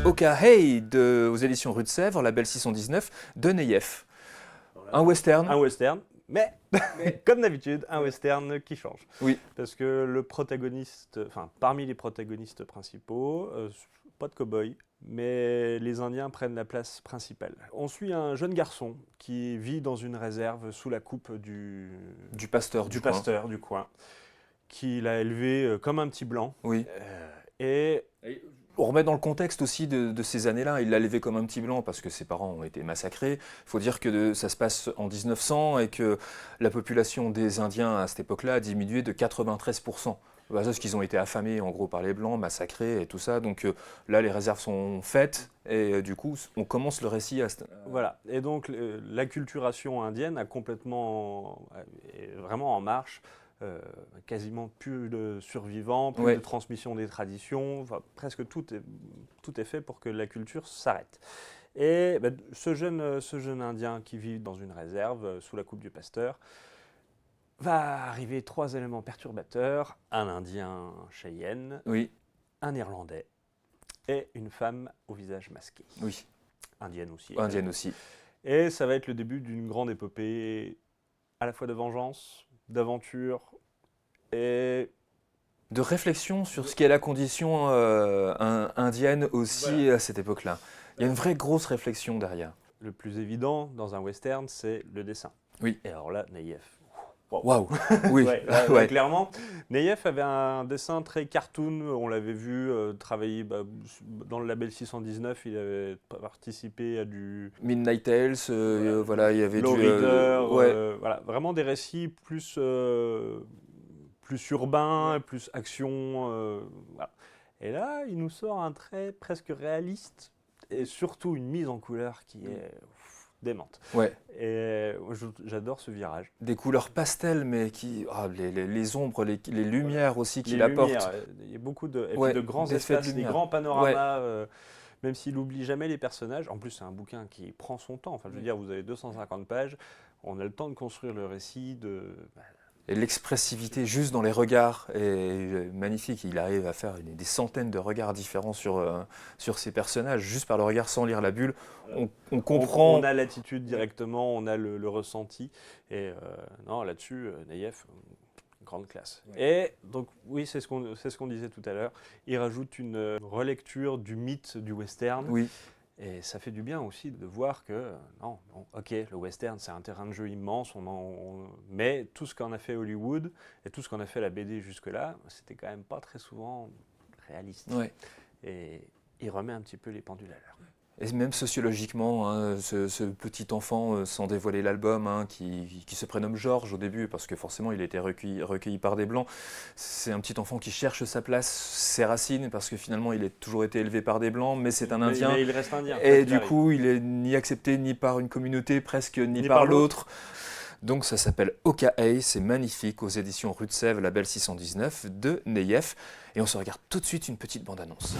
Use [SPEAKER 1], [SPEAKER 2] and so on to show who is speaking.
[SPEAKER 1] Oka Hey aux éditions Rue de Sèvres, label 619 de Neyef. Un western.
[SPEAKER 2] Un western, mais comme d'habitude, un western qui change.
[SPEAKER 1] Oui.
[SPEAKER 2] Parce que le protagoniste, parmi les protagonistes principaux, pas de cow-boy, mais les Indiens prennent la place principale. On suit un jeune garçon qui vit dans une réserve sous la coupe du
[SPEAKER 1] pasteur du
[SPEAKER 2] coin, qu'il a élevé comme un petit blanc.
[SPEAKER 1] Oui.
[SPEAKER 2] Et
[SPEAKER 1] on remet dans le contexte aussi de ces années-là. Il l'a élevé comme un petit blanc parce que ses parents ont été massacrés. Il faut dire que ça se passe en 1900 et que la population des Indiens à cette époque-là a diminué de 93%. Parce qu'ils ont été affamés en gros par les Blancs, massacrés et tout ça. Donc là, les réserves sont faites et du coup, on commence le récit à...
[SPEAKER 2] Voilà. Et donc, l'acculturation indienne a est vraiment en marche. Quasiment plus de survivants, plus de transmission des traditions. Enfin, presque tout est fait pour que la culture s'arrête. Et ce jeune Indien qui vit dans une réserve sous la coupe du pasteur, va arriver 3 éléments perturbateurs, un Indien Cheyenne, un Irlandais et une femme au visage masqué.
[SPEAKER 1] Oui.
[SPEAKER 2] Indienne aussi.
[SPEAKER 1] Indienne aussi.
[SPEAKER 2] Et ça va être le début d'une grande épopée à la fois de vengeance, d'aventure et
[SPEAKER 1] de réflexion sur ce qu'est la condition indienne aussi à cette époque-là. Il y a une vraie grosse réflexion derrière.
[SPEAKER 2] Le plus évident dans un western, c'est le dessin.
[SPEAKER 1] Oui.
[SPEAKER 2] Et alors là, Neyef.
[SPEAKER 1] Waouh. Oui.
[SPEAKER 2] Clairement, Neyef avait un dessin très cartoon. On l'avait vu travailler dans le label 619. Il avait participé à du
[SPEAKER 1] Midnight Tales. Voilà, il y avait
[SPEAKER 2] Low Reader. Voilà, vraiment des récits plus urbain, plus action. Voilà. Et là, il nous sort un trait presque réaliste et surtout une mise en couleur qui est démente.
[SPEAKER 1] Ouais.
[SPEAKER 2] Et j'adore ce virage.
[SPEAKER 1] Des couleurs pastel, mais qui les ombres, les lumières aussi qu'il apporte.
[SPEAKER 2] Il y a beaucoup de grands espaces, des grands panoramas. Même s'il n'oublie jamais les personnages. En plus, c'est un bouquin qui prend son temps. Enfin, je veux dire, vous avez 250 pages. On a le temps de construire le récit,
[SPEAKER 1] Et l'expressivité juste dans les regards est magnifique. Il arrive à faire des centaines de regards différents sur ces personnages, juste par le regard sans lire la bulle. On comprend.
[SPEAKER 2] On a l'attitude directement, on a le ressenti. Et non, là-dessus, Neyef, grande classe. Et donc, oui, c'est ce qu'on disait tout à l'heure. Il rajoute une relecture du mythe du western.
[SPEAKER 1] Oui.
[SPEAKER 2] Et ça fait du bien aussi de voir que, le western, c'est un terrain de jeu immense, mais tout ce qu'en a fait Hollywood et tout ce qu'en a fait la BD jusque-là, c'était quand même pas très souvent réaliste.
[SPEAKER 1] Ouais.
[SPEAKER 2] Et il remet un petit peu les pendules à l'heure.
[SPEAKER 1] Et même sociologiquement, ce petit enfant, sans dévoiler l'album, qui se prénomme Georges au début, parce que forcément il a été recueilli par des Blancs, c'est un petit enfant qui cherche sa place, ses racines, parce que finalement il a toujours été élevé par des Blancs, mais c'est un Indien.
[SPEAKER 2] Mais il reste Indien.
[SPEAKER 1] Et du coup, il est ni accepté ni par une communauté, presque ni par l'autre. Donc ça s'appelle Oka Hey, c'est magnifique, aux éditions Rue de Sèvres, label 619 de Neyef. Et on se regarde tout de suite une petite bande-annonce.